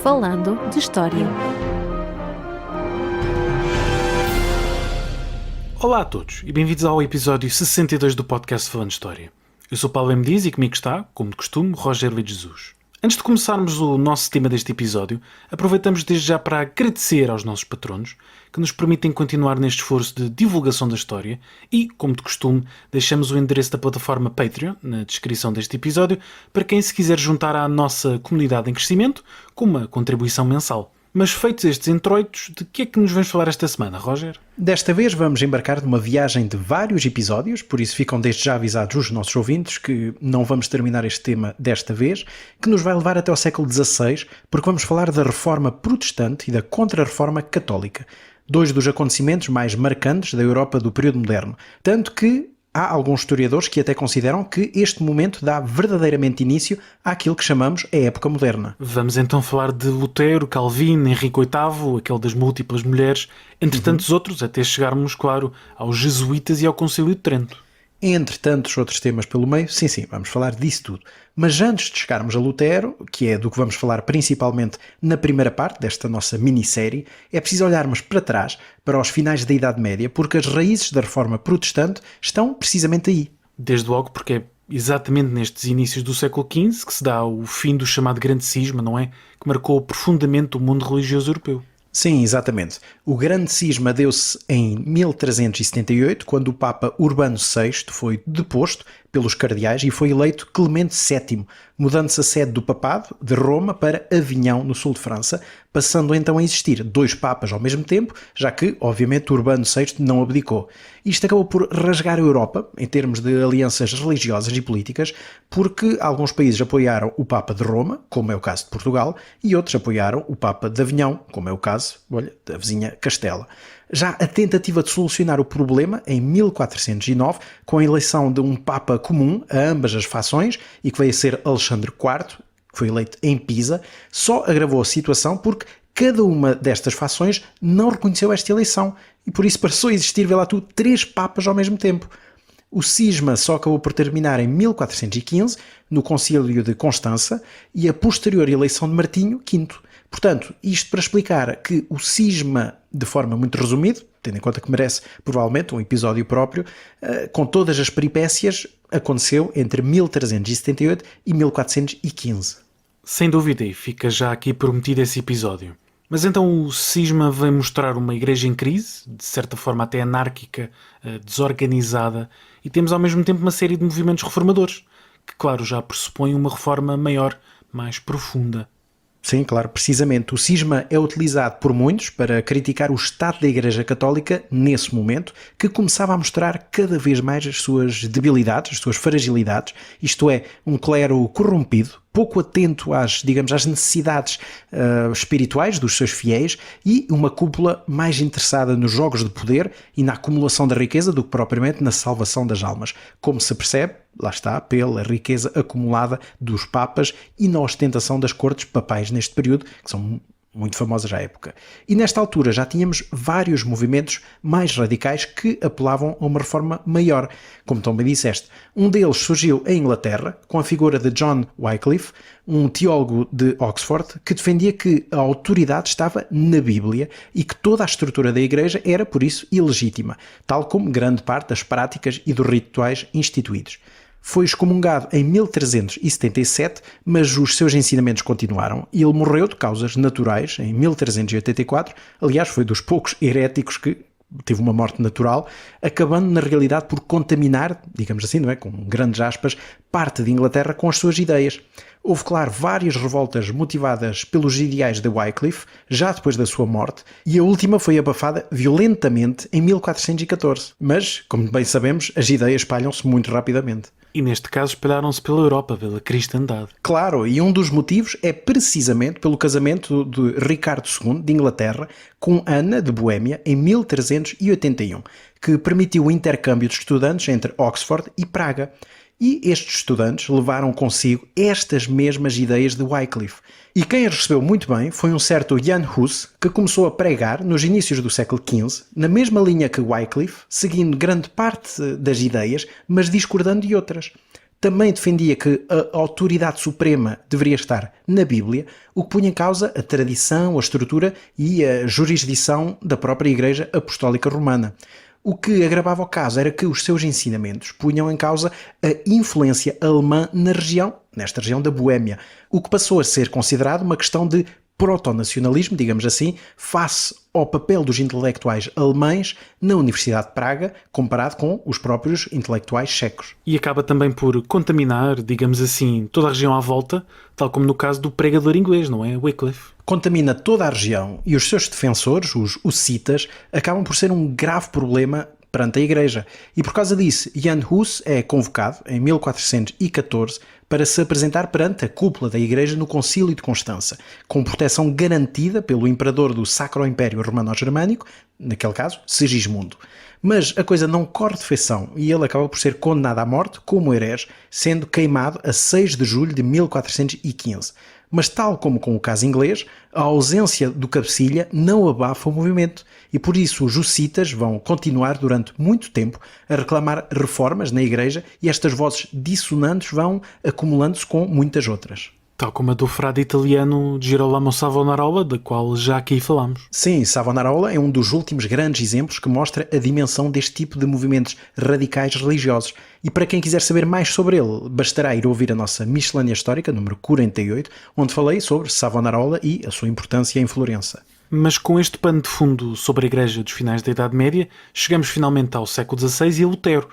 Falando de História. Olá a todos e bem-vindos ao episódio 62 do podcast Falando de História. Eu sou Paulo M. Dias e comigo está, como de costume, Rogério de Jesus. Antes de começarmos o nosso tema deste episódio, aproveitamos desde já para agradecer aos nossos patronos que nos permitem continuar neste esforço de divulgação da história e, como de costume, deixamos o endereço da plataforma Patreon na descrição deste episódio para quem se quiser juntar à nossa comunidade em crescimento com uma contribuição mensal. Mas feitos estes introitos, de que é que nos vamos falar esta semana, Roger? Desta vez vamos embarcar numa viagem de vários episódios, por isso ficam desde já avisados os nossos ouvintes que não vamos terminar este tema desta vez, que nos vai levar até ao século XVI, porque vamos falar da Reforma Protestante e da Contra-Reforma Católica, dois dos acontecimentos mais marcantes da Europa do período moderno, tanto que há alguns historiadores que até consideram que este momento dá verdadeiramente início àquilo que chamamos a época moderna. Vamos então falar de Lutero, Calvino, Henrique VIII, aquele das múltiplas mulheres, entre tantos outros, até chegarmos, claro, aos jesuítas e ao Concílio de Trento. Entre tantos outros temas pelo meio, sim, vamos falar disso tudo. Mas antes de chegarmos a Lutero, que é do que vamos falar principalmente na primeira parte desta nossa minissérie, é preciso olharmos para trás, para os finais da Idade Média, porque as raízes da Reforma Protestante estão precisamente aí. Desde logo porque é exatamente nestes inícios do século XV que se dá o fim do chamado Grande Cisma, não é? Que marcou profundamente o mundo religioso europeu. Sim, exatamente. O grande cisma deu-se em 1378, quando o Papa Urbano VI foi deposto pelos cardeais e foi eleito Clemente VII, mudando-se a sede do papado de Roma para Avignon, no sul de França, passando então a existir dois papas ao mesmo tempo, já que, obviamente, Urbano VI não abdicou. Isto acabou por rasgar a Europa, em termos de alianças religiosas e políticas, porque alguns países apoiaram o Papa de Roma, como é o caso de Portugal, e outros apoiaram o Papa de Avignon, como é o caso, da vizinha Castela. Já a tentativa de solucionar o problema, em 1409, com a eleição de um Papa comum a ambas as fações, e que veio a ser Alexandre IV, que foi eleito em Pisa, só agravou a situação porque cada uma destas fações não reconheceu esta eleição, e por isso passou a existir, vê lá tu, 3 papas ao mesmo tempo. O cisma só acabou por terminar em 1415, no Concílio de Constança, e a posterior eleição de Martinho V. Portanto, isto para explicar que o cisma, de forma muito resumida, tendo em conta que merece provavelmente um episódio próprio, com todas as peripécias, aconteceu entre 1378 e 1415. Sem dúvida, e fica já aqui prometido esse episódio. Mas então o cisma vem mostrar uma igreja em crise, de certa forma até anárquica, desorganizada, e temos ao mesmo tempo uma série de movimentos reformadores, que claro já pressupõem uma reforma maior, mais profunda. Sim, claro, precisamente. O cisma é utilizado por muitos para criticar o Estado da Igreja Católica nesse momento, que começava a mostrar cada vez mais as suas debilidades, as suas fragilidades, isto é, um clero corrompido, pouco atento às necessidades espirituais dos seus fiéis e uma cúpula mais interessada nos jogos de poder e na acumulação da riqueza do que propriamente na salvação das almas, como se percebe, lá está, pela riqueza acumulada dos papas e na ostentação das cortes papais neste período, que são muito famosas à época. E nesta altura já tínhamos vários movimentos mais radicais que apelavam a uma reforma maior, como também disseste. Um deles surgiu em Inglaterra, com a figura de John Wycliffe, um teólogo de Oxford, que defendia que a autoridade estava na Bíblia e que toda a estrutura da Igreja era, por isso, ilegítima, tal como grande parte das práticas e dos rituais instituídos. Foi excomungado em 1377, mas os seus ensinamentos continuaram e ele morreu de causas naturais em 1384. Aliás, foi dos poucos heréticos que teve uma morte natural, acabando na realidade por contaminar, digamos assim, não é? Com grandes aspas, parte de Inglaterra com as suas ideias. Houve, claro, várias revoltas motivadas pelos ideais de Wycliffe, já depois da sua morte, e a última foi abafada violentamente em 1414. Mas, como bem sabemos, as ideias espalham-se muito rapidamente. E neste caso espalharam-se pela Europa, pela cristandade. Claro, e um dos motivos é precisamente pelo casamento de Ricardo II de Inglaterra com Ana de Boémia em 1381, que permitiu o intercâmbio de estudantes entre Oxford e Praga. E estes estudantes levaram consigo estas mesmas ideias de Wycliffe. E quem as recebeu muito bem foi um certo Jan Hus, que começou a pregar nos inícios do século XV, na mesma linha que Wycliffe, seguindo grande parte das ideias, mas discordando de outras. Também defendia que a autoridade suprema deveria estar na Bíblia, o que punha em causa a tradição, a estrutura e a jurisdição da própria Igreja Apostólica Romana. O que agravava o caso era que os seus ensinamentos punham em causa a influência alemã nesta região da Boémia, o que passou a ser considerado uma questão de proto-nacionalismo, digamos assim, face ao papel dos intelectuais alemães na Universidade de Praga, comparado com os próprios intelectuais checos. E acaba também por contaminar, digamos assim, toda a região à volta, tal como no caso do pregador inglês, não é? Wycliffe. Contamina toda a região e os seus defensores, os hussitas, acabam por ser um grave problema perante a Igreja. E por causa disso, Jan Hus é convocado, em 1414, para se apresentar perante a cúpula da Igreja no Concílio de Constança, com proteção garantida pelo imperador do Sacro Império Romano-Germânico, naquele caso, Sigismundo. Mas a coisa não corre de feição e ele acaba por ser condenado à morte como herege, sendo queimado a 6 de julho de 1415. Mas tal como com o caso inglês, a ausência do cabecilha não abafa o movimento e por isso os hussitas vão continuar durante muito tempo a reclamar reformas na Igreja e estas vozes dissonantes vão acumulando-se com muitas outras. Tal como a do frade italiano Girolamo Savonarola, da qual já aqui falámos. Sim, Savonarola é um dos últimos grandes exemplos que mostra a dimensão deste tipo de movimentos radicais religiosos. E para quem quiser saber mais sobre ele, bastará ir ouvir a nossa Miscelânea Histórica, número 48, onde falei sobre Savonarola e a sua importância em Florença. Mas com este pano de fundo sobre a Igreja dos finais da Idade Média, chegamos finalmente ao século XVI e a Lutero.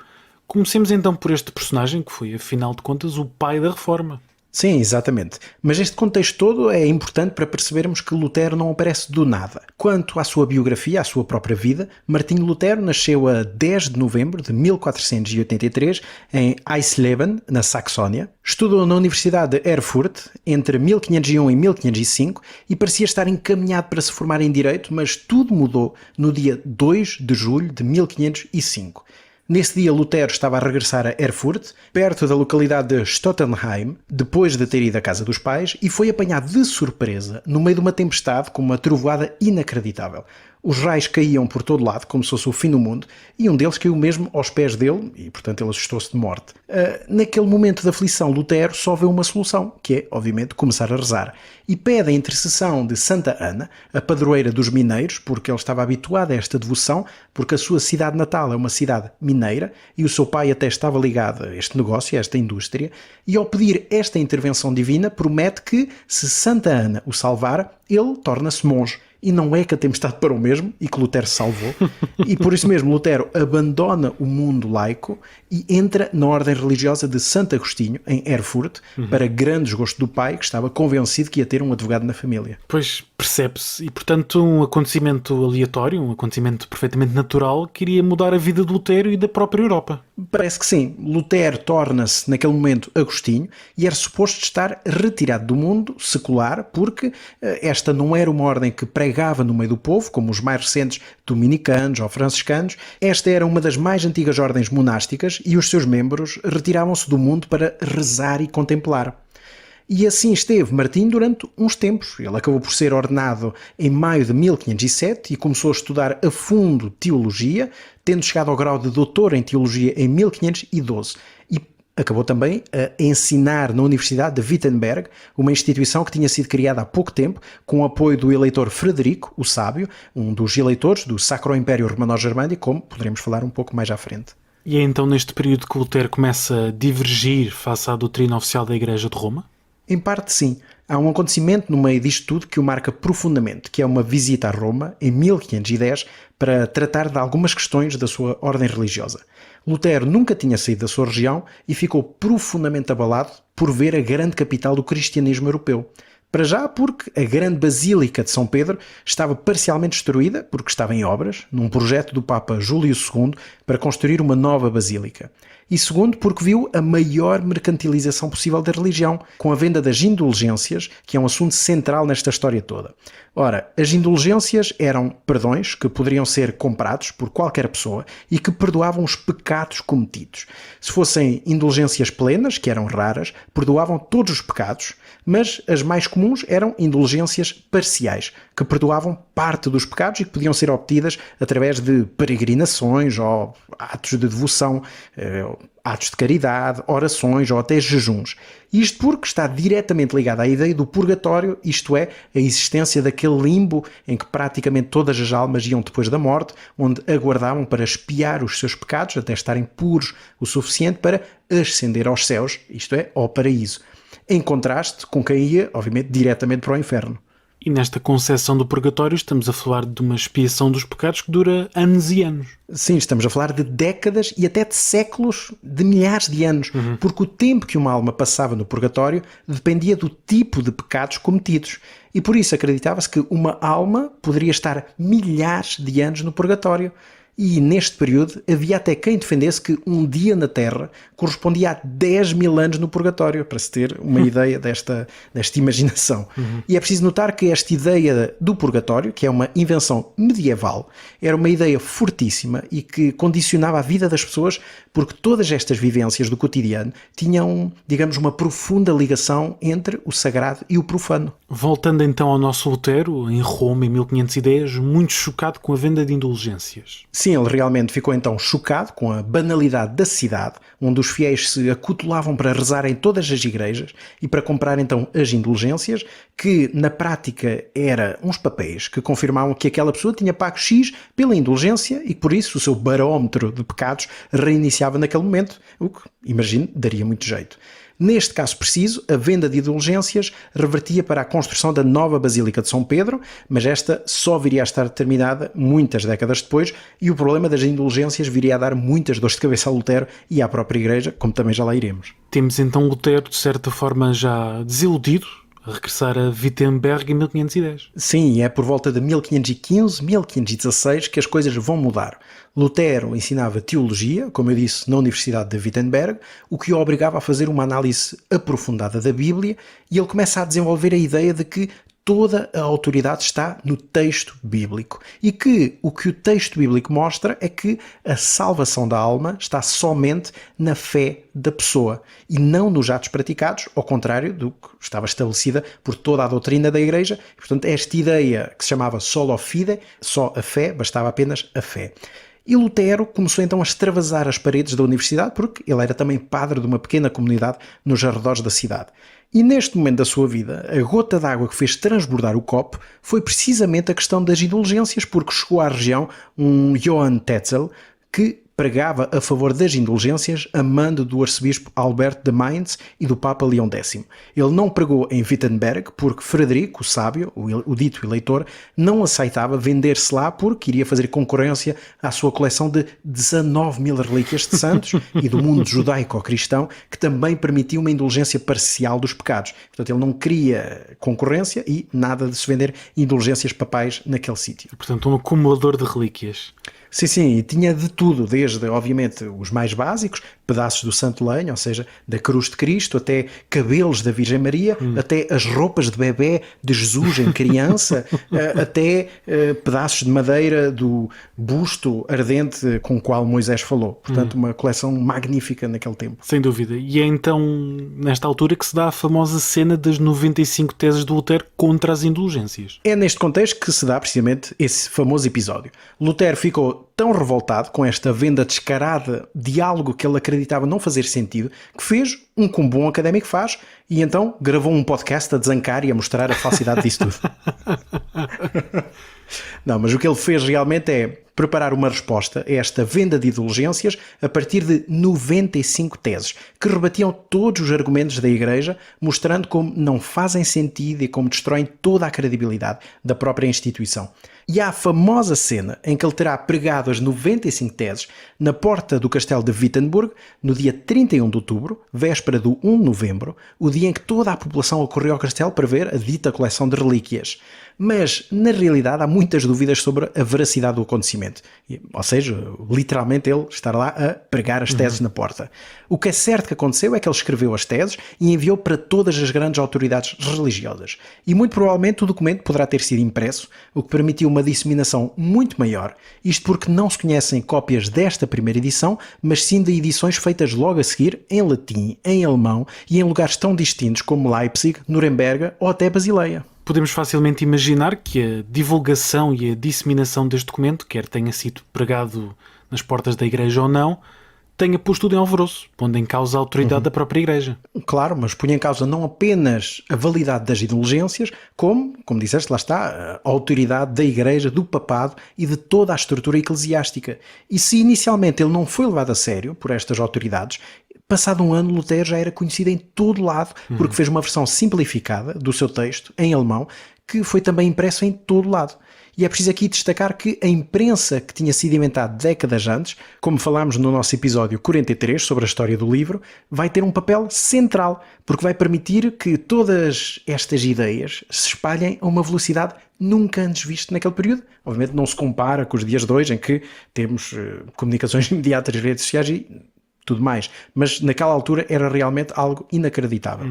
Comecemos então por este personagem, que foi, afinal de contas, o pai da Reforma. Sim, exatamente. Mas este contexto todo é importante para percebermos que Lutero não aparece do nada. Quanto à sua biografia, à sua própria vida, Martinho Lutero nasceu a 10 de novembro de 1483 em Eisleben, na Saxónia. Estudou na Universidade de Erfurt entre 1501 e 1505 e parecia estar encaminhado para se formar em Direito, mas tudo mudou no dia 2 de julho de 1505. Nesse dia, Lutero estava a regressar a Erfurt, perto da localidade de Stottenheim, depois de ter ido à casa dos pais, e foi apanhado de surpresa no meio de uma tempestade com uma trovoada inacreditável. Os raios caíam por todo lado, como se fosse o fim do mundo, e um deles caiu mesmo aos pés dele, e portanto ele assustou-se de morte. Naquele momento de aflição, Lutero só vê uma solução, que é, obviamente, começar a rezar. E pede a intercessão de Santa Ana, a padroeira dos mineiros, porque ele estava habituado a esta devoção, porque a sua cidade natal é uma cidade mineira, e o seu pai até estava ligado a este negócio, a esta indústria, e ao pedir esta intervenção divina, promete que, se Santa Ana o salvar, ele torna-se monge. E não é que a tempestade parou mesmo e que Lutero se salvou. E por isso mesmo Lutero abandona o mundo laico e entra na ordem religiosa de Santo Agostinho, em Erfurt, para grande desgosto do pai, que estava convencido que ia ter um advogado na família. Pois, percebe-se. E, portanto, um acontecimento aleatório, um acontecimento perfeitamente natural, que iria mudar a vida de Lutero e da própria Europa. Parece que sim. Lutero torna-se, naquele momento, Agostinho e era suposto estar retirado do mundo secular, porque esta não era uma ordem que pregava no meio do povo, como os mais recentes dominicanos ou franciscanos. Esta era uma das mais antigas ordens monásticas e os seus membros retiravam-se do mundo para rezar e contemplar. E assim esteve Martinho durante uns tempos. Ele acabou por ser ordenado em maio de 1507 e começou a estudar a fundo teologia, tendo chegado ao grau de doutor em teologia em 1512. E acabou também a ensinar na Universidade de Wittenberg, uma instituição que tinha sido criada há pouco tempo, com o apoio do eleitor Frederico, o Sábio, um dos eleitores do Sacro Império Romano-Germânico, como poderemos falar um pouco mais à frente. E é então neste período que Lutero começa a divergir face à doutrina oficial da Igreja de Roma? Em parte, sim. Há um acontecimento no meio disto tudo que o marca profundamente, que é uma visita a Roma, em 1510, para tratar de algumas questões da sua ordem religiosa. Lutero nunca tinha saído da sua região e ficou profundamente abalado por ver a grande capital do cristianismo europeu. Para já porque a grande Basílica de São Pedro estava parcialmente destruída, porque estava em obras, num projeto do Papa Júlio II para construir uma nova basílica. E segundo, porque viu a maior mercantilização possível da religião, com a venda das indulgências, que é um assunto central nesta história toda. Ora, as indulgências eram perdões que poderiam ser comprados por qualquer pessoa e que perdoavam os pecados cometidos. Se fossem indulgências plenas, que eram raras, perdoavam todos os pecados, mas as mais comuns eram indulgências parciais, que perdoavam parte dos pecados e que podiam ser obtidas através de peregrinações ou atos de devoção, atos de caridade, orações ou até jejuns. Isto porque está diretamente ligado à ideia do purgatório, isto é, a existência daquele limbo em que praticamente todas as almas iam depois da morte, onde aguardavam para expiar os seus pecados até estarem puros o suficiente para ascender aos céus, isto é, ao paraíso. Em contraste com quem ia, obviamente, diretamente para o inferno. E nesta concepção do purgatório estamos a falar de uma expiação dos pecados que dura anos e anos. Sim, estamos a falar de décadas e até de séculos, de milhares de anos, porque o tempo que uma alma passava no purgatório dependia do tipo de pecados cometidos. E por isso acreditava-se que uma alma poderia estar milhares de anos no purgatório. E neste período havia até quem defendesse que um dia na Terra correspondia a 10 mil anos no purgatório, para se ter uma ideia desta imaginação. E é preciso notar que esta ideia do purgatório, que é uma invenção medieval, era uma ideia fortíssima e que condicionava a vida das pessoas, porque todas estas vivências do cotidiano tinham, digamos, uma profunda ligação entre o sagrado e o profano. Voltando então ao nosso Lutero, em Roma, em 1510, muito chocado com a venda de indulgências. Sim, ele realmente ficou então chocado com a banalidade da cidade, onde os fiéis se acutulavam para rezar em todas as igrejas e para comprar então as indulgências, que na prática eram uns papéis que confirmavam que aquela pessoa tinha pago X pela indulgência e por isso o seu barómetro de pecados reiniciava naquele momento, o que, imagino, daria muito jeito. Neste caso preciso, a venda de indulgências revertia para a construção da nova Basílica de São Pedro, mas esta só viria a estar terminada muitas décadas depois e o problema das indulgências viria a dar muitas dores de cabeça a Lutero e à própria Igreja, como também já lá iremos. Temos então Lutero, de certa forma, já desiludido, a regressar a Wittenberg em 1510. Sim, é por volta de 1515, 1516 que as coisas vão mudar. Lutero ensinava teologia, como eu disse, na Universidade de Wittenberg, o que o obrigava a fazer uma análise aprofundada da Bíblia, e ele começa a desenvolver a ideia de que toda a autoridade está no texto bíblico e que o texto bíblico mostra é que a salvação da alma está somente na fé da pessoa e não nos atos praticados, ao contrário do que estava estabelecida por toda a doutrina da Igreja. Portanto, esta ideia que se chamava solo fide, só a fé, bastava apenas a fé. E Lutero começou então a extravasar as paredes da universidade, porque ele era também padre de uma pequena comunidade nos arredores da cidade. E neste momento da sua vida, a gota d'água que fez transbordar o copo foi precisamente a questão das indulgências, porque chegou à região um Johann Tetzel que pregava a favor das indulgências a mando do arcebispo Albert de Mainz e do Papa Leão X. Ele não pregou em Wittenberg porque Frederico, o sábio, o dito eleitor, não aceitava vender-se lá porque iria fazer concorrência à sua coleção de 19 mil relíquias de santos e do mundo judaico-cristão, que também permitia uma indulgência parcial dos pecados. Portanto, ele não queria concorrência e nada de se vender indulgências papais naquele sítio. Portanto, um acumulador de relíquias. Sim, e tinha de tudo, desde, obviamente, os mais básicos, pedaços do Santo Lenho, ou seja, da cruz de Cristo, até cabelos da Virgem Maria, até as roupas de bebé de Jesus em criança, até pedaços de madeira do busto ardente com o qual Moisés falou. Portanto, uma coleção magnífica naquele tempo. Sem dúvida. E é então, nesta altura, que se dá a famosa cena das 95 teses do Lutero contra as indulgências. É neste contexto que se dá precisamente esse famoso episódio. Lutero ficou tão revoltado com esta venda descarada de algo que ele acreditava não fazer sentido, que fez como bom académico faz, e então gravou um podcast a desancar e a mostrar a falsidade disso tudo. Não, mas o que ele fez realmente é preparar uma resposta a esta venda de indulgências a partir de 95 teses, que rebatiam todos os argumentos da Igreja, mostrando como não fazem sentido e como destroem toda a credibilidade da própria instituição. E há a famosa cena em que ele terá pregado as 95 teses na porta do castelo de Wittenberg no dia 31 de outubro, véspera do 1 de novembro, o dia em que toda a população acorreu ao castelo para ver a dita coleção de relíquias. Mas, na realidade, há muitas dúvidas sobre a veracidade do acontecimento. Ou seja, literalmente ele estar lá a pregar as teses na porta. O que é certo que aconteceu é que ele escreveu as teses e enviou para todas as grandes autoridades religiosas. E muito provavelmente o documento poderá ter sido impresso, o que permitiu uma disseminação muito maior. Isto porque não se conhecem cópias desta primeira edição, mas sim de edições feitas logo a seguir em latim, em alemão e em lugares tão distintos como Leipzig, Nuremberg ou até Basileia. Podemos facilmente imaginar que a divulgação e a disseminação deste documento, quer tenha sido pregado nas portas da igreja ou não, tenha posto tudo em alvoroço, pondo em causa a autoridade da própria Igreja. Claro, mas punha em causa não apenas a validade das indulgências, como disseste, lá está, a autoridade da Igreja, do papado e de toda a estrutura eclesiástica. E se inicialmente ele não foi levado a sério por estas autoridades, passado um ano Lutero já era conhecido em todo lado, porque fez uma versão simplificada do seu texto, em alemão, que foi também impresso em todo lado. E é preciso aqui destacar que a imprensa que tinha sido inventada décadas antes, como falámos no nosso episódio 43 sobre a história do livro, vai ter um papel central, porque vai permitir que todas estas ideias se espalhem a uma velocidade nunca antes vista naquele período. Obviamente não se compara com os dias de hoje, em que temos comunicações imediatas, redes sociais e tudo mais. Mas naquela altura era realmente algo inacreditável.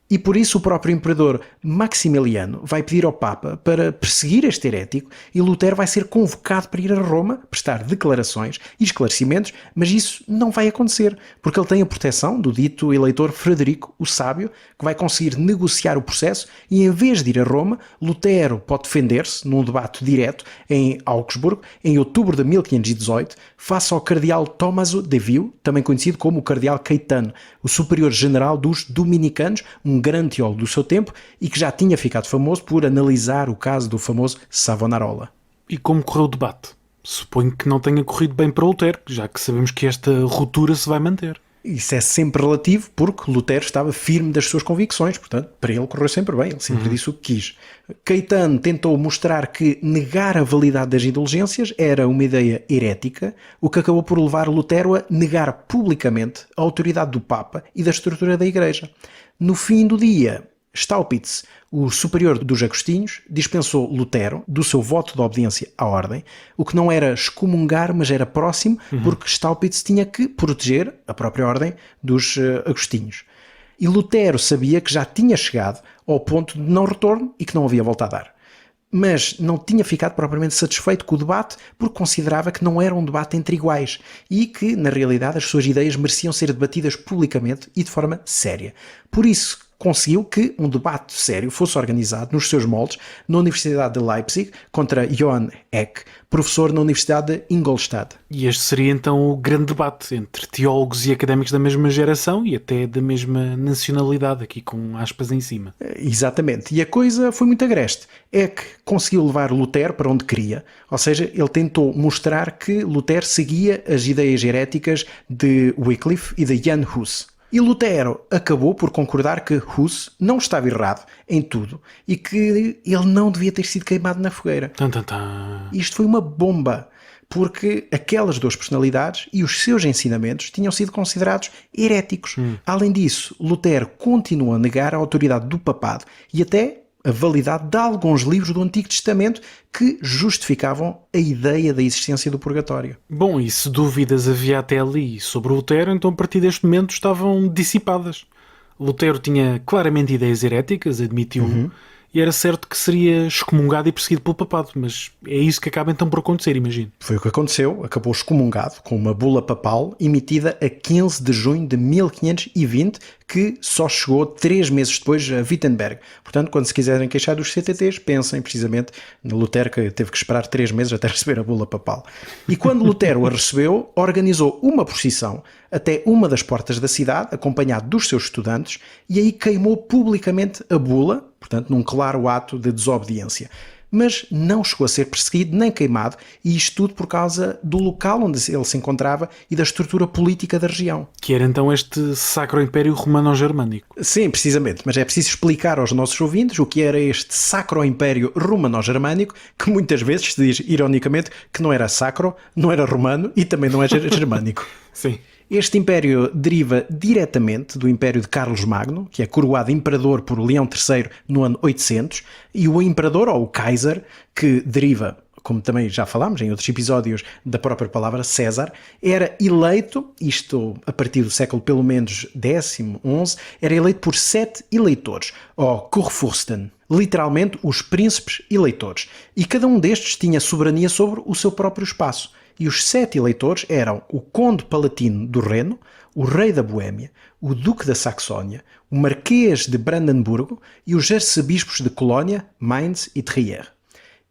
E por isso o próprio imperador Maximiliano vai pedir ao Papa para perseguir este herético e Lutero vai ser convocado para ir a Roma, prestar declarações e esclarecimentos, mas isso não vai acontecer, porque ele tem a proteção do dito eleitor Frederico o Sábio, que vai conseguir negociar o processo e em vez de ir a Roma, Lutero pode defender-se num debate direto em Augsburgo, em outubro de 1518, face ao cardeal Tommaso de Viu, também conhecido como o cardeal Caetano, o superior-general dos dominicanos, um grande teólogo do seu tempo e que já tinha ficado famoso por analisar o caso do famoso Savonarola. E como correu o debate? Suponho que não tenha corrido bem para Lutero, já que sabemos que esta ruptura se vai manter. Isso é sempre relativo, porque Lutero estava firme das suas convicções, portanto, para ele correu sempre bem, ele sempre disse o que quis. Caetano tentou mostrar que negar a validade das indulgências era uma ideia herética, o que acabou por levar Lutero a negar publicamente a autoridade do Papa e da estrutura da Igreja. No fim do dia, Staupitz, o superior dos agostinhos, dispensou Lutero do seu voto de obediência à ordem, o que não era excomungar, mas era próximo, porque Staupitz tinha que proteger a própria ordem dos agostinhos. E Lutero sabia que já tinha chegado ao ponto de não retorno e que não havia volta a dar. Mas não tinha ficado propriamente satisfeito com o debate porque considerava que não era um debate entre iguais e que, na realidade, as suas ideias mereciam ser debatidas publicamente e de forma séria. Por isso, conseguiu que um debate sério fosse organizado nos seus moldes na Universidade de Leipzig contra Johann Eck, professor na Universidade de Ingolstadt. E este seria então o grande debate entre teólogos e académicos da mesma geração e até da mesma nacionalidade, aqui com aspas em cima. Exatamente. E a coisa foi muito agreste. Eck conseguiu levar Lutero para onde queria, ou seja, ele tentou mostrar que Lutero seguia as ideias heréticas de Wycliffe e de Jan Hus. E Lutero acabou por concordar que Hus não estava errado em tudo e que ele não devia ter sido queimado na fogueira. Isto foi uma bomba, porque aquelas duas personalidades e os seus ensinamentos tinham sido considerados heréticos. Além disso, Lutero continuou a negar a autoridade do papado e até a validade de alguns livros do Antigo Testamento que justificavam a ideia da existência do purgatório. Bom, e se dúvidas havia até ali sobre Lutero, então a partir deste momento estavam dissipadas. Lutero tinha claramente ideias heréticas, admitiu, e era certo que seria excomungado e perseguido pelo papado, mas é isso que acaba então por acontecer, imagino. Foi o que aconteceu, acabou excomungado com uma bula papal emitida a 15 de junho de 1520, que só chegou 3 meses depois a Wittenberg. Portanto, quando se quiserem queixar dos CTTs, pensem precisamente no Lutero, que teve que esperar 3 meses até receber a bula papal. E quando Lutero a recebeu, organizou uma procissão até uma das portas da cidade, acompanhado dos seus estudantes, e aí queimou publicamente a bula, portanto, num claro ato de desobediência. Mas não chegou a ser perseguido nem queimado, e isto tudo por causa do local onde ele se encontrava e da estrutura política da região. Que era então este Sacro Império Romano-Germânico. Sim, precisamente, mas é preciso explicar aos nossos ouvintes o que era este Sacro Império Romano-Germânico, que muitas vezes se diz, ironicamente, que não era sacro, não era romano e também não é germânico. Sim. Este império deriva diretamente do Império de Carlos Magno, que é coroado imperador por Leão III no ano 800, e o imperador, ou o Kaiser, que deriva, como também já falámos em outros episódios, da própria palavra César, era eleito, isto a partir do século pelo menos X, XI, era eleito por 7 eleitores, ou Kurfürsten, literalmente os príncipes eleitores, e cada um destes tinha soberania sobre o seu próprio espaço. E os 7 eleitores eram o Conde Palatino do Reno, o Rei da Boêmia, o Duque da Saxónia, o Marquês de Brandemburgo e os arcebispos de Colónia, Mainz e Trier.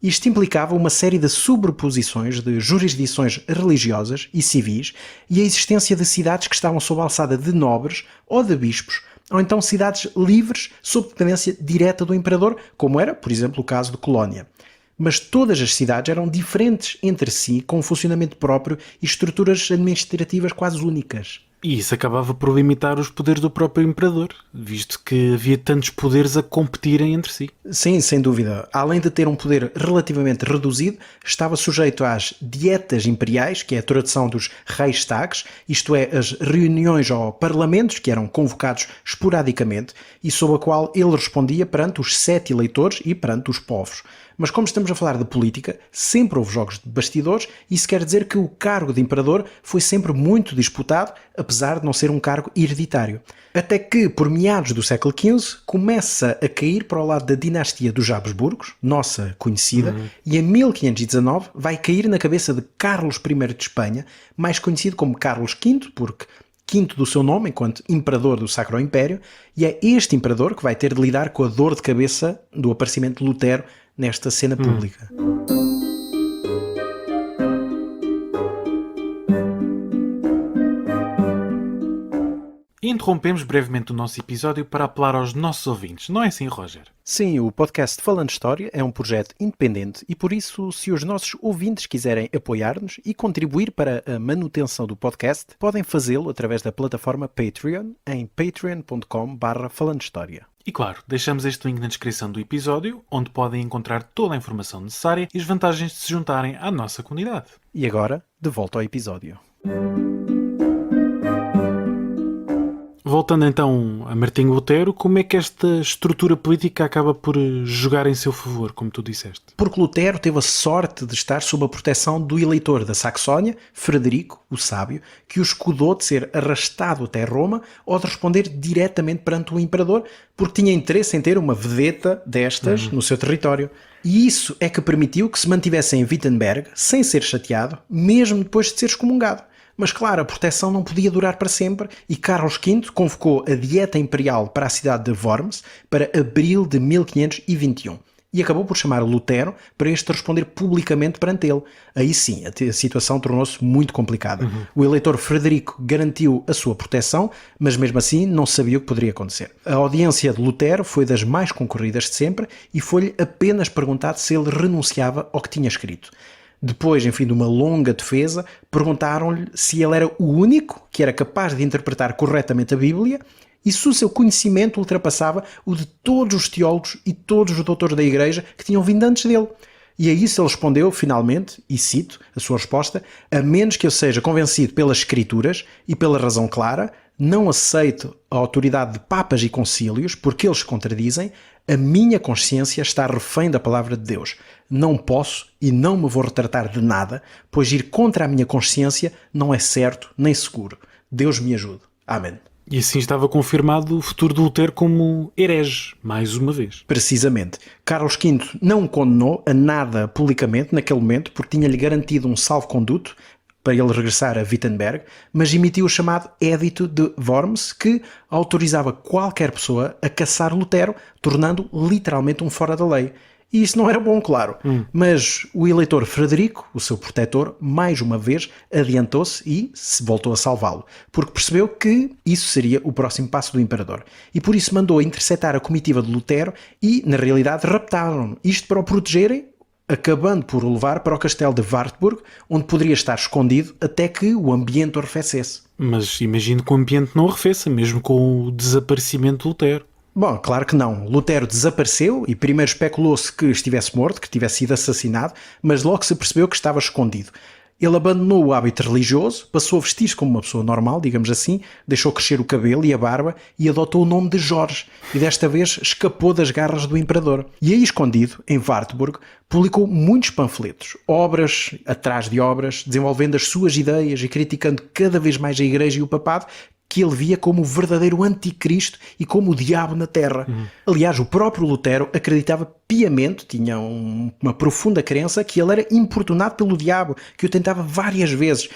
Isto implicava uma série de sobreposições de jurisdições religiosas e civis e a existência de cidades que estavam sob a alçada de nobres ou de bispos, ou então cidades livres sob dependência direta do imperador, como era, por exemplo, o caso de Colónia. Mas todas as cidades eram diferentes entre si, com um funcionamento próprio e estruturas administrativas quase únicas. E isso acabava por limitar os poderes do próprio imperador, visto que havia tantos poderes a competirem entre si. Sim, sem dúvida. Além de ter um poder relativamente reduzido, estava sujeito às dietas imperiais, que é a tradução dos Reichstags, isto é, as reuniões ou parlamentos que eram convocados esporadicamente e sob a qual ele respondia perante os 7 eleitores e perante os povos. Mas como estamos a falar de política, sempre houve jogos de bastidores e isso quer dizer que o cargo de imperador foi sempre muito disputado, apesar de não ser um cargo hereditário. Até que, por meados do século XV, começa a cair para o lado da dinastia dos Habsburgos, nossa conhecida, e em 1519 vai cair na cabeça de Carlos I de Espanha, mais conhecido como Carlos V, porque quinto do seu nome enquanto imperador do Sacro Império, e é este imperador que vai ter de lidar com a dor de cabeça do aparecimento de Lutero nesta cena pública. E interrompemos brevemente o nosso episódio para apelar aos nossos ouvintes, não é assim, Roger? Sim, o podcast Falando História é um projeto independente e por isso, se os nossos ouvintes quiserem apoiar-nos e contribuir para a manutenção do podcast, podem fazê-lo através da plataforma Patreon em patreon.com/falandohistoria. E claro, deixamos este link na descrição do episódio, onde podem encontrar toda a informação necessária e as vantagens de se juntarem à nossa comunidade. E agora, de volta ao episódio. Voltando então a Martinho Lutero, como é que esta estrutura política acaba por jogar em seu favor, como tu disseste? Porque Lutero teve a sorte de estar sob a proteção do eleitor da Saxónia, Frederico, o Sábio, que o escudou de ser arrastado até Roma ou de responder diretamente perante o imperador, porque tinha interesse em ter uma vedeta destas no seu território. E isso é que permitiu que se mantivesse em Wittenberg, sem ser chateado, mesmo depois de ser excomungado. Mas claro, a proteção não podia durar para sempre e Carlos V convocou a Dieta Imperial para a cidade de Worms para abril de 1521 e acabou por chamar Lutero para este responder publicamente perante ele. Aí sim, a situação tornou-se muito complicada. O eleitor Frederico garantiu a sua proteção, mas mesmo assim não sabia o que poderia acontecer. A audiência de Lutero foi das mais concorridas de sempre e foi-lhe apenas perguntado se ele renunciava ao que tinha escrito. Depois, enfim, de uma longa defesa, perguntaram-lhe se ele era o único que era capaz de interpretar corretamente a Bíblia e se o seu conhecimento ultrapassava o de todos os teólogos e todos os doutores da Igreja que tinham vindo antes dele. E a isso ele respondeu, finalmente, e cito a sua resposta: a menos que eu seja convencido pelas Escrituras e pela razão clara, não aceito a autoridade de papas e concílios, porque eles contradizem, a minha consciência está refém da palavra de Deus. Não posso e não me vou retratar de nada, pois ir contra a minha consciência não é certo nem seguro. Deus me ajude. Amém. E assim estava confirmado o futuro de Lutero como herege, mais uma vez. Precisamente. Carlos V não o condenou a nada publicamente naquele momento, porque tinha-lhe garantido um salvo-conduto para ele regressar a Wittenberg, mas emitiu o chamado Édito de Worms, que autorizava qualquer pessoa a caçar Lutero, tornando literalmente um fora da lei. E isso não era bom, claro. Mas o eleitor Frederico, o seu protetor, mais uma vez adiantou-se e se voltou a salvá-lo, porque percebeu que isso seria o próximo passo do imperador. E por isso mandou interceptar a comitiva de Lutero e, na realidade, raptaram-no. Isto para o protegerem, acabando por o levar para o castelo de Wartburg, onde poderia estar escondido até que o ambiente arrefecesse. Mas imagino que o ambiente não arrefeça, mesmo com o desaparecimento de Lutero. Bom, claro que não. Lutero desapareceu e primeiro especulou-se que estivesse morto, que tivesse sido assassinado, mas logo se percebeu que estava escondido. Ele abandonou o hábito religioso, passou a vestir-se como uma pessoa normal, digamos assim, deixou crescer o cabelo e a barba e adotou o nome de Jorge, e desta vez escapou das garras do imperador. E aí, escondido, em Wartburg, publicou muitos panfletos, obras atrás de obras, desenvolvendo as suas ideias e criticando cada vez mais a Igreja e o Papado, que ele via como o verdadeiro anticristo e como o diabo na terra. Aliás, o próprio Lutero acreditava piamente, tinha uma profunda crença que ele era importunado pelo diabo, que o tentava várias vezes.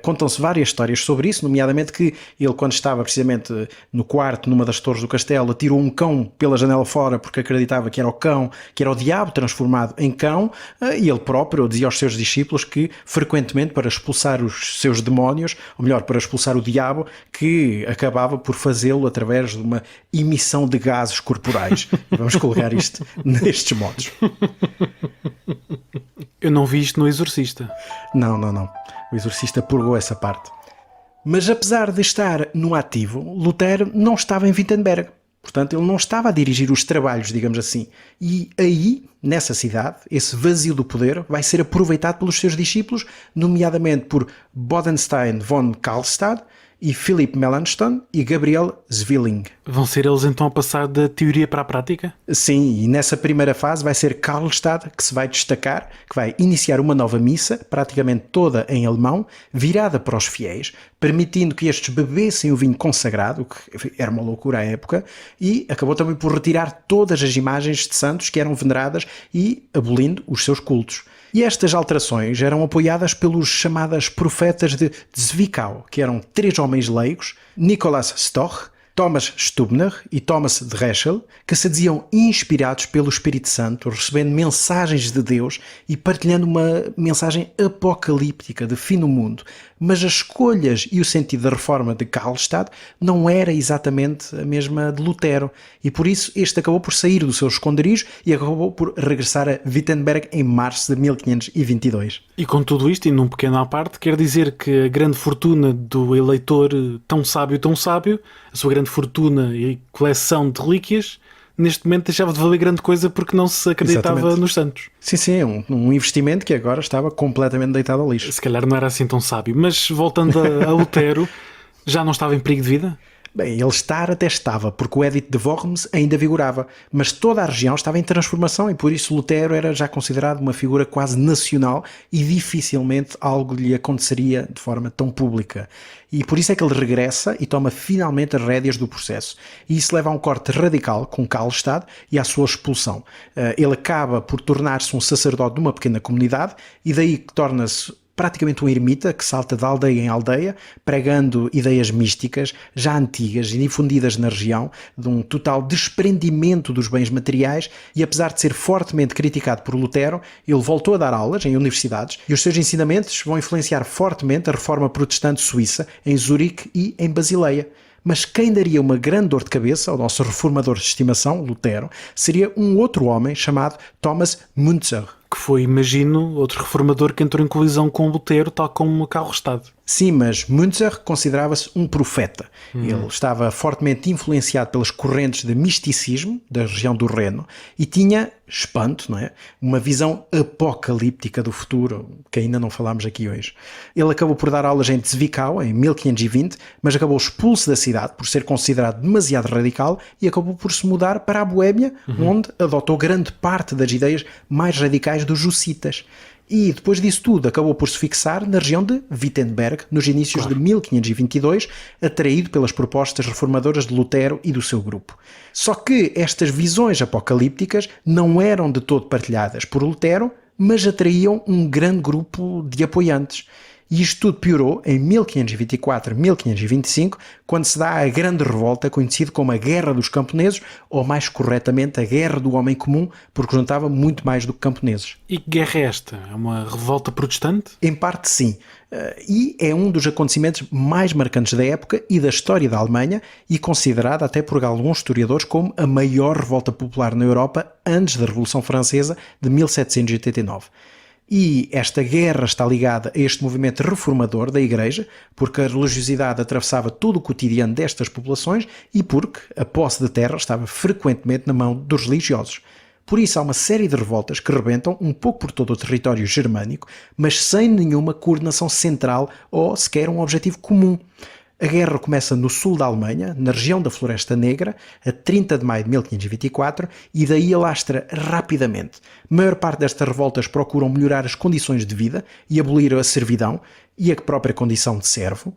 Contam-se várias histórias sobre isso, nomeadamente que ele, quando estava precisamente no quarto, numa das torres do castelo, atirou um cão pela janela fora porque acreditava que era o cão, que era o diabo transformado em cão, e ele próprio dizia aos seus discípulos que, frequentemente, para expulsar os seus demónios, ou melhor, para expulsar o diabo, que acabava por fazê-lo através de uma emissão de gases corporais. Vamos colocar isto nestes modos. Eu não vi isto no Exorcista. Não. O Exorcista purgou essa parte. Mas apesar de estar no ativo, Lutero não estava em Wittenberg. Portanto, ele não estava a dirigir os trabalhos, digamos assim. E aí, nessa cidade, esse vazio do poder vai ser aproveitado pelos seus discípulos, nomeadamente por Bodenstein von Karlstadt e Philipp Melanchthon e Gabriel Zwilling. Vão ser eles então a passar da teoria para a prática? Sim, e nessa primeira fase vai ser Karlstadt que se vai destacar, que vai iniciar uma nova missa, praticamente toda em alemão, virada para os fiéis, permitindo que estes bebessem o vinho consagrado, que era uma loucura à época, e acabou também por retirar todas as imagens de santos que eram veneradas e abolindo os seus cultos. E estas alterações eram apoiadas pelos chamados profetas de Zwickau, que eram 3 homens leigos, Nikolaus Stoch, Thomas Stubner e Thomas Dreschel, que se diziam inspirados pelo Espírito Santo, recebendo mensagens de Deus e partilhando uma mensagem apocalíptica de fim do mundo. Mas as escolhas e o sentido da reforma de Karlstadt não era exatamente a mesma de Lutero, e por isso este acabou por sair do seu esconderijo e acabou por regressar a Wittenberg em março de 1522. E com tudo isto, e num pequeno à parte, quer dizer que a grande fortuna do eleitor tão sábio, a sua grande fortuna e coleção de relíquias, neste momento deixava de valer grande coisa porque não se acreditava Exatamente. nos santos. Sim, um investimento que agora estava completamente deitado ao lixo. Se calhar não era assim tão sábio. Mas voltando a Lutero, já não estava em perigo de vida? Bem, ele estar até estava, porque o Edito de Worms ainda vigorava, mas toda a região estava em transformação e por isso Lutero era já considerado uma figura quase nacional e dificilmente algo lhe aconteceria de forma tão pública. E por isso é que ele regressa e toma finalmente as rédeas do processo. E isso leva a um corte radical com Karlstadt e à sua expulsão. Ele acaba por tornar-se um sacerdote de uma pequena comunidade e daí que torna-se praticamente um ermita que salta de aldeia em aldeia, pregando ideias místicas, já antigas e difundidas na região, de um total desprendimento dos bens materiais, e apesar de ser fortemente criticado por Lutero, ele voltou a dar aulas em universidades e os seus ensinamentos vão influenciar fortemente a reforma protestante suíça em Zurique e em Basileia. Mas quem daria uma grande dor de cabeça ao nosso reformador de estimação, Lutero, seria um outro homem chamado Thomas Müntzer. Que foi, imagino, outro reformador que entrou em colisão com Lutero, tal como Karlstadt. Sim, mas Müntzer considerava-se um profeta. Ele estava fortemente influenciado pelas correntes de misticismo da região do Reno e tinha, espanto, não é? Uma visão apocalíptica do futuro, que ainda não falámos aqui hoje. Ele acabou por dar aulas em Zwickau, em 1520, mas acabou expulso da cidade por ser considerado demasiado radical e acabou por se mudar para a Boémia, onde adotou grande parte das ideias mais radicais dos jussitas. E depois disso tudo acabou por se fixar na região de Wittenberg, nos inícios de 1522, atraído pelas propostas reformadoras de Lutero e do seu grupo. Só que estas visões apocalípticas não eram de todo partilhadas por Lutero, mas atraíam um grande grupo de apoiantes. E isto tudo piorou em 1524-1525, quando se dá a grande revolta conhecida como a Guerra dos Camponeses, ou mais corretamente a Guerra do Homem Comum, porque juntava muito mais do que camponeses. E que guerra é esta? É uma revolta protestante? Em parte sim, e é um dos acontecimentos mais marcantes da época e da história da Alemanha e considerada até por alguns historiadores como a maior revolta popular na Europa antes da Revolução Francesa de 1789. E esta guerra está ligada a este movimento reformador da Igreja, porque a religiosidade atravessava todo o cotidiano destas populações e porque a posse de terra estava frequentemente na mão dos religiosos. Por isso há uma série de revoltas que rebentam um pouco por todo o território germânico, mas sem nenhuma coordenação central ou sequer um objetivo comum. A guerra começa no sul da Alemanha, na região da Floresta Negra, a 30 de maio de 1524, e daí alastra rapidamente. A maior parte destas revoltas procuram melhorar as condições de vida e abolir a servidão, e a própria condição de servo,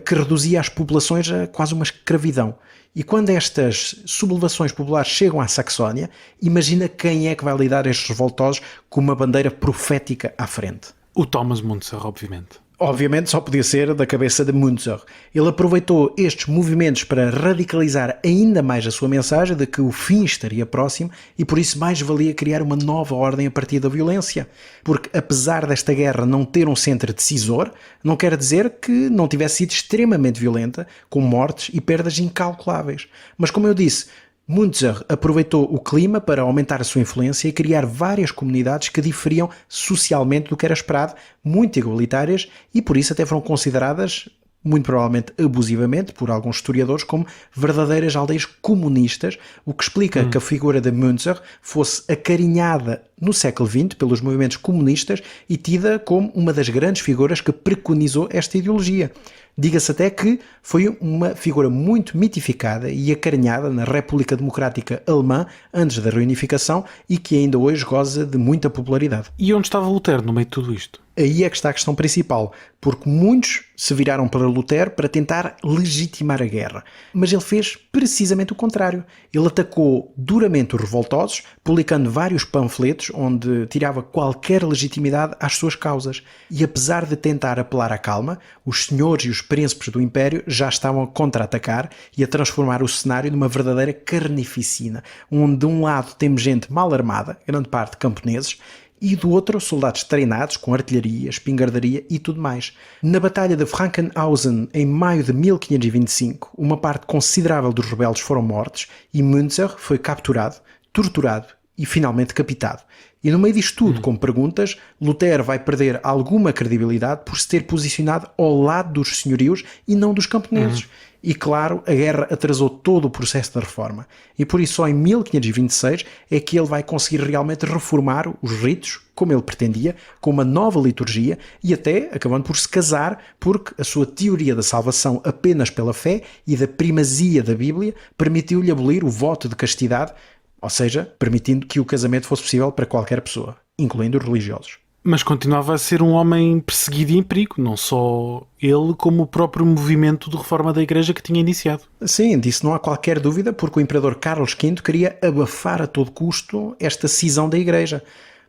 que reduzia as populações a quase uma escravidão. E quando estas sublevações populares chegam à Saxónia, imagina quem é que vai lidar estes revoltosos com uma bandeira profética à frente. O Thomas Müntzer, obviamente. Obviamente só podia ser da cabeça de Müntzer. Ele aproveitou estes movimentos para radicalizar ainda mais a sua mensagem de que o fim estaria próximo e por isso mais valia criar uma nova ordem a partir da violência. Porque apesar desta guerra não ter um centro decisor, não quer dizer que não tivesse sido extremamente violenta, com mortes e perdas incalculáveis. Mas como eu disse, Müntzer aproveitou o clima para aumentar a sua influência e criar várias comunidades que diferiam socialmente do que era esperado, muito igualitárias e por isso até foram consideradas, muito provavelmente abusivamente, por alguns historiadores como verdadeiras aldeias comunistas, o que explica que a figura de Müntzer fosse acarinhada no século XX pelos movimentos comunistas e tida como uma das grandes figuras que preconizou esta ideologia. Diga-se até que foi uma figura muito mitificada e acarinhada na República Democrática Alemã antes da reunificação e que ainda hoje goza de muita popularidade. E onde estava Lutero no meio de tudo isto? Aí é que está a questão principal, porque muitos se viraram para Lutero para tentar legitimar a guerra. Mas ele fez precisamente o contrário. Ele atacou duramente os revoltosos, publicando vários panfletos onde tirava qualquer legitimidade às suas causas. E apesar de tentar apelar à calma, os senhores e os príncipes do Império já estavam a contra-atacar e a transformar o cenário numa verdadeira carnificina, onde de um lado temos gente mal armada, grande parte camponeses, e do outro soldados treinados com artilharia, espingardaria e tudo mais. Na Batalha de Frankenhausen, em maio de 1525, uma parte considerável dos rebeldes foram mortos e Müntzer foi capturado, torturado e finalmente decapitado. E no meio disto tudo, com perguntas, Lutero vai perder alguma credibilidade por se ter posicionado ao lado dos senhorios e não dos camponeses. E claro, a guerra atrasou todo o processo da reforma. E por isso só em 1526 é que ele vai conseguir realmente reformar os ritos, como ele pretendia, com uma nova liturgia e até acabando por se casar, porque a sua teoria da salvação apenas pela fé e da primazia da Bíblia permitiu-lhe abolir o voto de castidade, ou seja, permitindo que o casamento fosse possível para qualquer pessoa, incluindo os religiosos. Mas continuava a ser um homem perseguido e em perigo, não só ele, como o próprio movimento de reforma da Igreja que tinha iniciado. Sim, disso não há qualquer dúvida, porque o imperador Carlos V queria abafar a todo custo esta cisão da Igreja.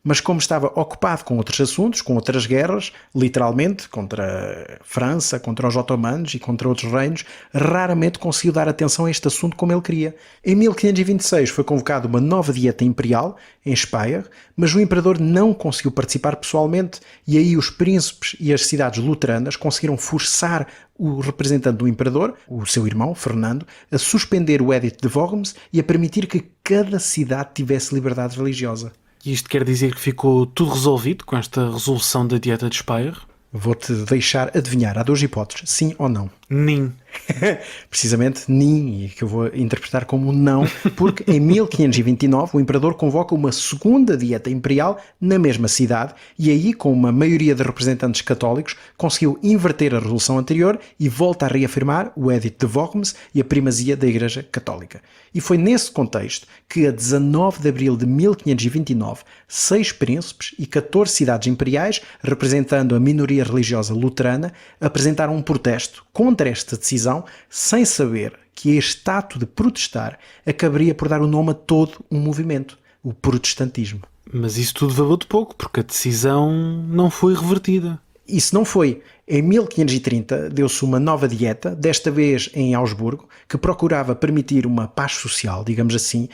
Mas como estava ocupado com outros assuntos, com outras guerras, literalmente, contra a França, contra os otomanos e contra outros reinos, raramente conseguiu dar atenção a este assunto como ele queria. Em 1526 foi convocada uma nova dieta imperial, em Speyer, mas o imperador não conseguiu participar pessoalmente e aí os príncipes e as cidades luteranas conseguiram forçar o representante do imperador, o seu irmão, Fernando, a suspender o Edito de Worms e a permitir que cada cidade tivesse liberdade religiosa. E isto quer dizer que ficou tudo resolvido com esta resolução da dieta de Speyer? Vou-te deixar adivinhar. Há duas hipóteses, sim ou não. Nem. Precisamente nem, que eu vou interpretar como não, porque em 1529 o imperador convoca uma segunda dieta imperial na mesma cidade e aí, com uma maioria de representantes católicos, conseguiu inverter a resolução anterior e volta a reafirmar o Edito de Worms e a primazia da Igreja Católica. E foi nesse contexto que, a 19 de abril de 1529, 6 príncipes e 14 cidades imperiais, representando a minoria religiosa luterana, apresentaram um protesto contra esta decisão, sem saber que este ato de protestar acabaria por dar o nome a todo um movimento, o protestantismo. Mas isso tudo valeu de pouco, porque a decisão não foi revertida. Isso não foi. Em 1530 deu-se uma nova dieta, desta vez em Augsburgo, que procurava permitir uma paz social, digamos assim,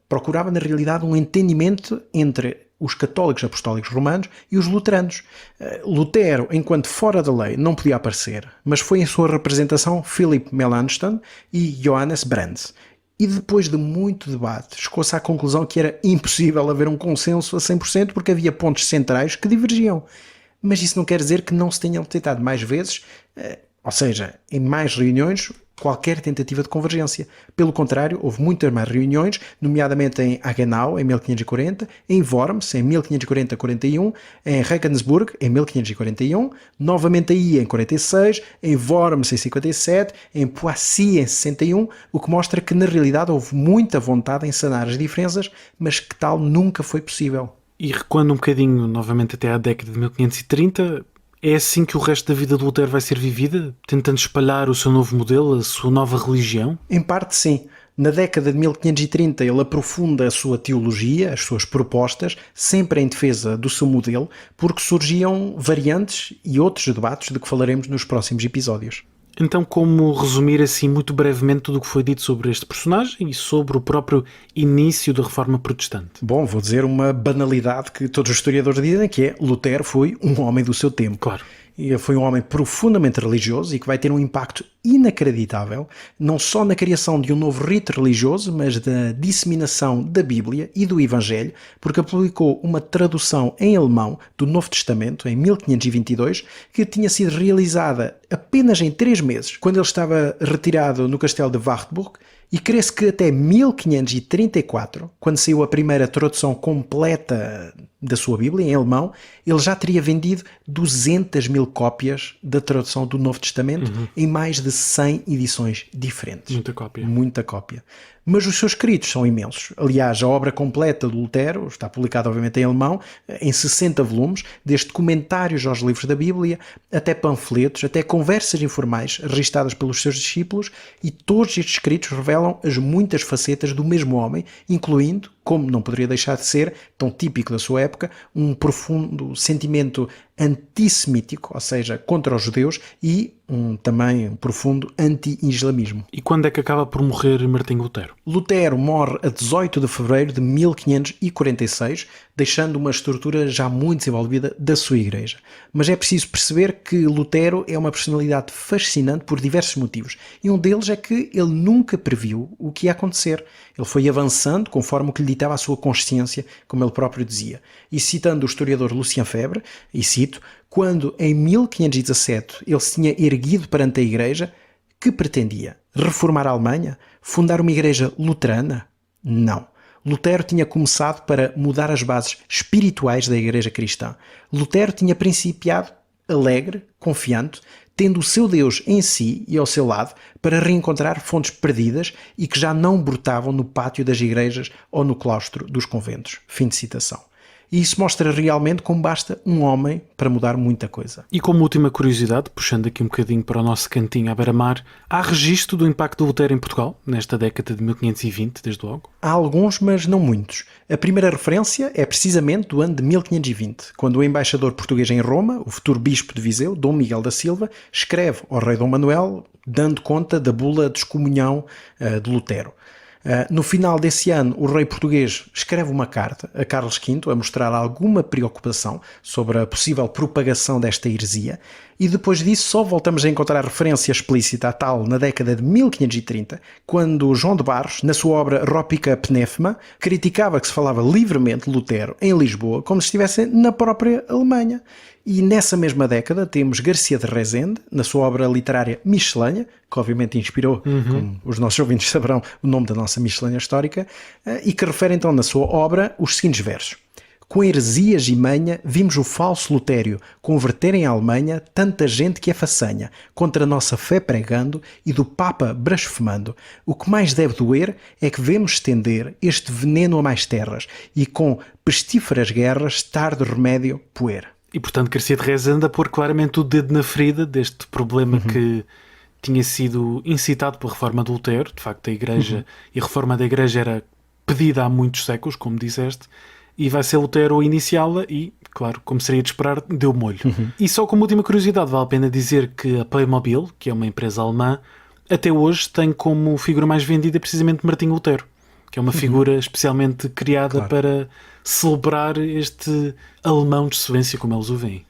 procurava na realidade um entendimento entre os católicos apostólicos romanos e os luteranos. Lutero, enquanto fora da lei, não podia aparecer, mas foi em sua representação Philipp Melanchthon e Johannes Brandt. E depois de muito debate, chegou-se à conclusão que era impossível haver um consenso a 100% porque havia pontos centrais que divergiam. Mas isso não quer dizer que não se tenham tentado mais vezes, ou seja, em mais reuniões, qualquer tentativa de convergência. Pelo contrário, houve muitas mais reuniões, nomeadamente em Hagenau, em 1540, em Worms, em 1540-41, em Regensburg, em 1541, novamente aí em 46, em Worms em 57, em Poissy em 61, o que mostra que na realidade houve muita vontade em sanar as diferenças, mas que tal nunca foi possível. E recuando um bocadinho novamente até à década de 1530, É assim que o resto da vida de Lutero vai ser vivida? Tentando espalhar o seu novo modelo, a sua nova religião? Em parte, sim. Na década de 1530 ele aprofunda a sua teologia, as suas propostas, sempre em defesa do seu modelo, porque surgiam variantes e outros debates de que falaremos nos próximos episódios. Então, como resumir assim muito brevemente tudo o que foi dito sobre este personagem e sobre o próprio início da Reforma Protestante? Bom, vou dizer uma banalidade que todos os historiadores dizem, que é Lutero foi um homem do seu tempo. Claro. E foi um homem profundamente religioso e que vai ter um impacto inacreditável, não só na criação de um novo rito religioso, mas da disseminação da Bíblia e do Evangelho, porque publicou uma tradução em alemão do Novo Testamento, em 1522, que tinha sido realizada apenas em 3 meses, quando ele estava retirado no castelo de Wartburg, e crê-se que até 1534, quando saiu a primeira tradução completa da sua Bíblia, em alemão, ele já teria vendido 200 mil cópias da tradução do Novo Testamento em mais de 100 edições diferentes. Muita cópia. Muita cópia. Mas os seus escritos são imensos. Aliás, a obra completa do Lutero está publicada, obviamente, em alemão, em 60 volumes, desde comentários aos livros da Bíblia, até panfletos, até conversas informais registadas pelos seus discípulos, e todos estes escritos revelam as muitas facetas do mesmo homem, incluindo, como não poderia deixar de ser, tão típico da sua época, um profundo sentimento antissemítico, ou seja, contra os judeus, e também um profundo anti-islamismo. E quando é que acaba por morrer Martinho Lutero? Lutero morre a 18 de fevereiro de 1546, deixando uma estrutura já muito desenvolvida da sua igreja. Mas é preciso perceber que Lutero é uma personalidade fascinante por diversos motivos, e um deles é que ele nunca previu o que ia acontecer. Ele foi avançando conforme o que lhe ditava a sua consciência, como ele próprio dizia. E citando o historiador Lucien Febvre, e cito, quando em 1517 ele se tinha erguido perante a igreja, que pretendia? Reformar a Alemanha? Fundar uma igreja luterana? Não. Lutero tinha começado para mudar as bases espirituais da igreja cristã. Lutero tinha principiado alegre, confiante, tendo o seu Deus em si e ao seu lado para reencontrar fontes perdidas e que já não brotavam no pátio das igrejas ou no claustro dos conventos. Fim de citação. E isso mostra realmente como basta um homem para mudar muita coisa. E como última curiosidade, puxando aqui um bocadinho para o nosso cantinho à beira-mar, há registro do impacto do Lutero em Portugal, nesta década de 1520, desde logo? Há alguns, mas não muitos. A primeira referência é precisamente do ano de 1520, quando o embaixador português em Roma, o futuro bispo de Viseu, Dom Miguel da Silva, escreve ao rei Dom Manuel, dando conta da bula de excomunhão de Lutero. No final desse ano, o rei português escreve uma carta a Carlos V a mostrar alguma preocupação sobre a possível propagação desta heresia, e depois disso só voltamos a encontrar referência explícita a tal na década de 1530, quando João de Barros, na sua obra Rópica Pneuma, criticava que se falava livremente Lutero em Lisboa como se estivesse na própria Alemanha. E nessa mesma década temos Garcia de Rezende, na sua obra literária Miscelânea, que obviamente inspirou, como os nossos ouvintes saberão, o nome da nossa miscelânea histórica, e que refere então na sua obra os seguintes versos. Com heresias e manha, vimos o falso Lutério converter em Alemanha tanta gente que é façanha, contra a nossa fé pregando e do Papa blasfemando. O que mais deve doer é que vemos estender este veneno a mais terras e com pestíferas guerras tarde remédio poer. E portanto Garcia de Rezende a pôr claramente o dedo na ferida deste problema que tinha sido incitado pela reforma de Lutero. De facto a Igreja e a reforma da Igreja era pedida há muitos séculos, como disseste, e vai ser Lutero a iniciá-la e, claro, como seria de esperar, deu molho. E só como última curiosidade, vale a pena dizer que a Playmobil, que é uma empresa alemã, até hoje tem como figura mais vendida precisamente Martinho Lutero, que é uma figura especialmente criada para celebrar este alemão de excelência, como eles o veem.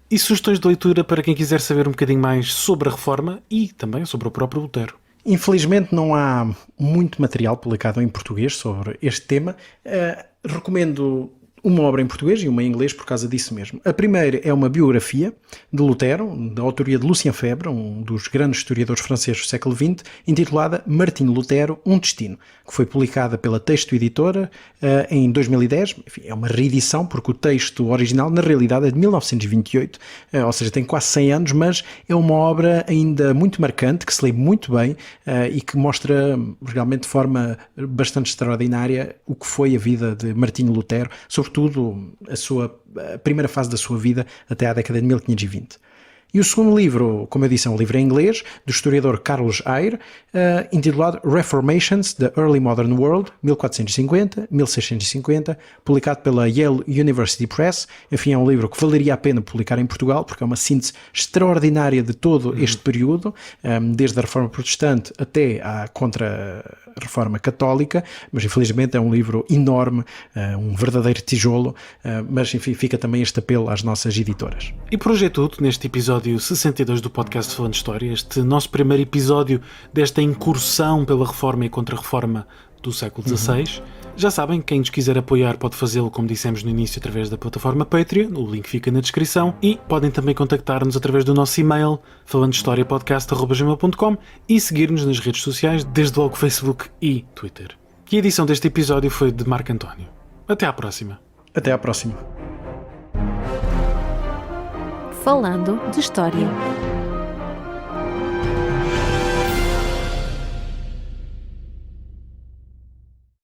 E sugestões de leitura para quem quiser saber um bocadinho mais sobre a Reforma e também sobre o próprio Lutero. Infelizmente não há muito material publicado em português sobre este tema. Recomendo uma obra em português e uma em inglês por causa disso mesmo. A primeira é uma biografia de Lutero, da autoria de Lucien Febvre, um dos grandes historiadores franceses do século XX, intitulada Martinho Lutero, um destino, que foi publicada pela Texto Editora em 2010. Enfim, é uma reedição, porque o texto original, na realidade, é de 1928, ou seja, tem quase 100 anos, mas é uma obra ainda muito marcante, que se lê muito bem e que mostra realmente de forma bastante extraordinária o que foi a vida de Martinho Lutero, sobretudo sobretudo a primeira fase da sua vida até à década de 1520. E o segundo livro, como eu disse, é um livro em inglês, do historiador Carlos Eyre, intitulado Reformations, The Early Modern World, 1450-1650, publicado pela Yale University Press. Enfim, é um livro que valeria a pena publicar em Portugal, porque é uma síntese extraordinária de todo este período, desde a Reforma Protestante até à Contra-Reforma Católica, mas infelizmente é um livro enorme, um verdadeiro tijolo, mas enfim, fica também este apelo às nossas editoras. E por hoje é tudo neste episódio 62 do podcast Falando História, este nosso primeiro episódio desta incursão pela Reforma e Contra-Reforma do século XVI. Já sabem, quem nos quiser apoiar pode fazê-lo, como dissemos no início, através da plataforma Patreon, o link fica na descrição, e podem também contactar-nos através do nosso e-mail, falandohistoriapodcast@gmail.com, e seguir-nos nas redes sociais, desde logo Facebook e Twitter. E a edição deste episódio foi de Marco António. Até à próxima. Até à próxima. Falando de História.